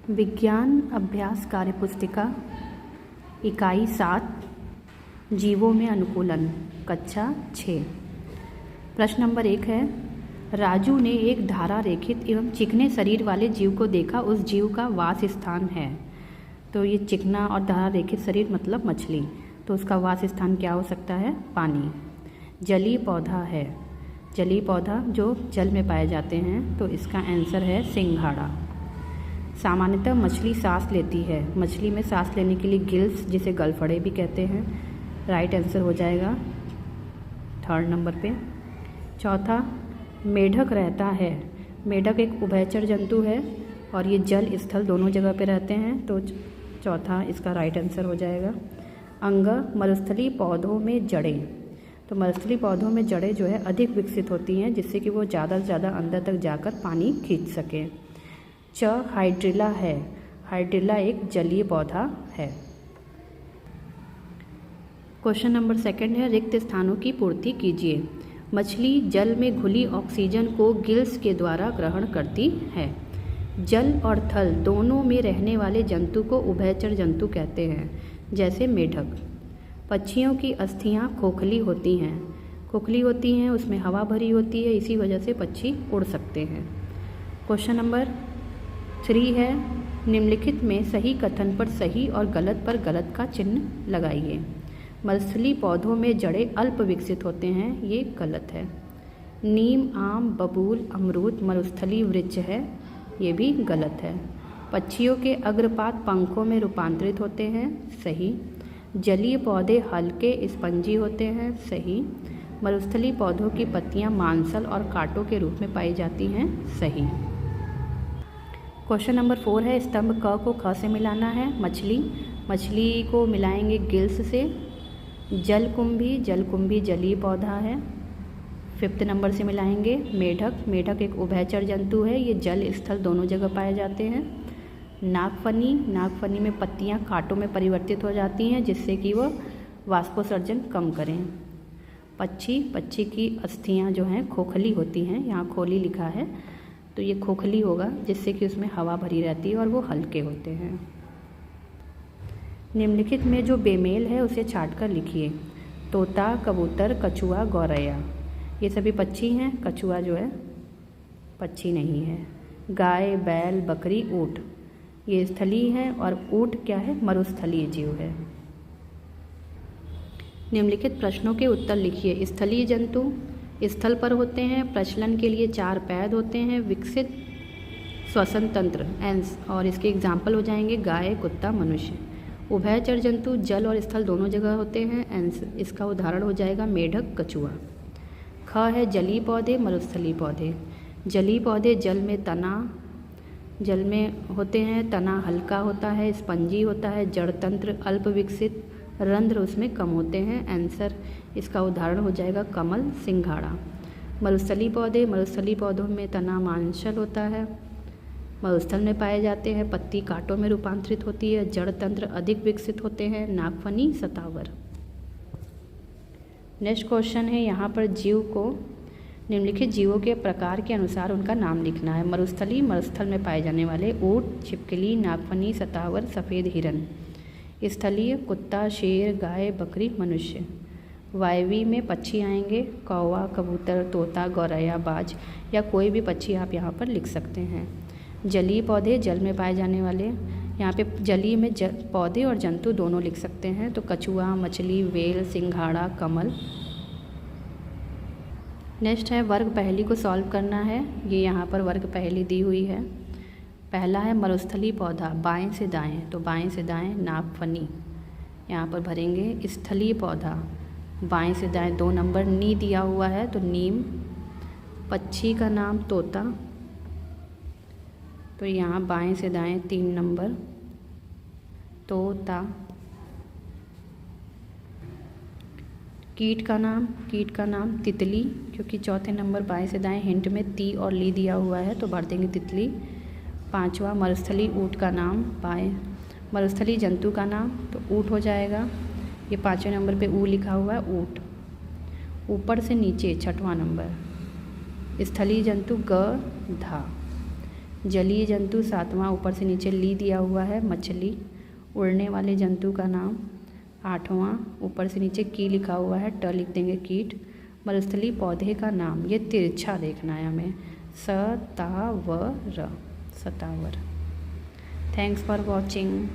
विज्ञान अभ्यास कार्यपुस्तिका इकाई 7 जीवों में अनुकूलन कक्षा 6। प्रश्न नंबर 1 है, राजू ने एक धारा रेखित एवं चिकने शरीर वाले जीव को देखा। उस जीव का वास स्थान है। तो ये चिकना और धारा रेखित शरीर मतलब मछली, तो उसका वास स्थान क्या हो सकता है? पानी। जलीय पौधा है, जलीय पौधा जो जल में पाए जाते हैं, तो इसका आंसर है सिंघाड़ा। सामान्यतः मछली सांस लेती है। मछली में सांस लेने के लिए गिल्स, जिसे गलफड़े भी कहते हैं, राइट आंसर हो जाएगा 3rd नंबर पे। चौथा, मेढक रहता है। मेढक एक उभयचर जंतु है और ये जल स्थल दोनों जगह पे रहते हैं, तो चौथा इसका राइट आंसर हो जाएगा। अंग, मरुस्थलीय पौधों में जड़ें। तो मरुस्थलीय पौधों में जड़ें जो है अधिक विकसित होती हैं, जिससे कि वो ज़्यादा से ज़्यादा अंदर तक जाकर पानी खींच सकें। हाइड्रिला है। हाइड्रिला एक जलीय पौधा है। क्वेश्चन नंबर 2 है, रिक्त स्थानों की पूर्ति कीजिए। मछली जल में घुली ऑक्सीजन को गिल्स के द्वारा ग्रहण करती है। जल और थल दोनों में रहने वाले जंतु को उभयचर जंतु कहते हैं, जैसे मेढक। पक्षियों की अस्थियां खोखली होती हैं। खोखली होती हैं, उसमें हवा भरी होती है, इसी वजह से पक्षी उड़ सकते हैं। क्वेश्चन नंबर 3 है, निम्नलिखित में सही कथन पर सही और गलत पर गलत का चिन्ह लगाइए। मरुस्थलीय पौधों में जड़ें अल्प विकसित होते हैं, ये गलत है। नीम, आम, बबूल, अमरूद मरुस्थलीय वृक्ष है, ये भी गलत है। पक्षियों के अग्रपात पंखों में रूपांतरित होते हैं, सही। जलीय पौधे हल्के स्पंजी होते हैं, सही। मरुस्थलीय पौधों की पत्तियां मांसल और कांटों के रूप में पाई जाती हैं, सही। क्वेश्चन नंबर 4 है, स्तंभ क को ख से मिलाना है। मछली को मिलाएंगे गिल्स से। जलकुंभी जलीय पौधा है। 5th नंबर से मिलाएंगे मेढक एक उभयचर जंतु है, ये जल स्थल दोनों जगह पाए जाते हैं। नागफनी में पत्तियां कांटों में परिवर्तित हो जाती हैं, जिससे कि वह वाष्पोत्सर्जन कम करें। पक्षी की अस्थियां जो हैं खोखली होती हैं, यहाँ खोली लिखा है, तो ये खोखली होगा, जिससे कि उसमें हवा भरी रहती है और वो हल्के होते हैं। निम्नलिखित में जो बेमेल है उसे छांट कर लिखिए। तोता, कबूतर, कछुआ, गौरैया, ये सभी पक्षी हैं। कछुआ जो है पक्षी नहीं है। गाय, बैल, बकरी, ऊँट ये स्थलीय है, और ऊँट क्या है? मरुस्थलीय जीव है। निम्नलिखित प्रश्नों के उत्तर लिखिए। स्थलीय जंतु स्थल पर होते हैं, प्रचलन के लिए 4 पैद होते हैं, विकसित श्वसन तंत्र और इसके एग्जाम्पल हो जाएंगे गाय, कुत्ता, मनुष्य। उभयचर जंतु जल और स्थल दोनों जगह होते हैं, इसका उदाहरण हो जाएगा मेढक, कछुआ। ख है, जलीय पौधे, मरुस्थलीय पौधे। जलीय पौधे जल में होते हैं, तना हल्का होता है, स्पंजी होता है, जड़ तंत्र अल्प विकसित, रंध्र उसमें कम होते हैं। आंसर इसका उदाहरण हो जाएगा कमल, सिंघाड़ा। मरुस्थलीय पौधों में तना मांसल होता है, मरुस्थल में पाए जाते हैं, पत्ती कांटों में रूपांतरित होती है, जड़ तंत्र अधिक विकसित होते हैं, नागफनी, सतावर। नेक्स्ट क्वेश्चन है, यहाँ पर जीव को निम्नलिखित जीवों के प्रकार के अनुसार उनका नाम लिखना है। मरुस्थल में पाए जाने वाले ऊँट, छिपकली, नागफनी, सतावर, सफ़ेद हिरन। स्थलीय कुत्ता, शेर, गाय, बकरी, मनुष्य। वायवी में पक्षी आएंगे, कौवा, कबूतर, तोता, गौरैया, बाज, या कोई भी पक्षी आप यहाँ पर लिख सकते हैं। जलीय पौधे जल में पाए जाने वाले, यहाँ पे जलीय में पौधे और जंतु दोनों लिख सकते हैं, तो कछुआ, मछली, वेल, सिंघाड़ा, कमल। नेक्स्ट है, वर्ग पहेली को सॉल्व करना है। ये यहाँ पर वर्ग पहेली दी हुई है। पहला है मरुस्थलीय पौधा, बाएं से दाएं, तो बाएं से दाएं नागफनी यहाँ पर भरेंगे। स्थलीय पौधा बाएं से दाएं 2 नंबर, नी दिया हुआ है तो नीम। पक्षी का नाम तोता, तो यहाँ बाएं से दाएं 3 नंबर, तोता। कीट का नाम तितली, क्योंकि 4थे नंबर बाएं से दाएं हिंट में ती और ली दिया हुआ है, तो भर देंगे तितली। 5वां मरुस्थलीय ऊँट का नाम, बाएं मरुस्थलीय जंतु का नाम, तो ऊँट हो जाएगा। ये 5वें नंबर पे ऊ लिखा हुआ है, ऊँट। ऊपर से नीचे 6वां नंबर, स्थलीय जंतु गधा। जलीय जंतु 7वां, ऊपर से नीचे ली दिया हुआ है, मछली। उड़ने वाले जंतु का नाम 8वां, ऊपर से नीचे की लिखा हुआ है, ट लिख देंगे कीट। मरुस्थलीय पौधे का नाम, ये तिरछा देखना है हमें, सतावर, सतावर। Thanks for watching.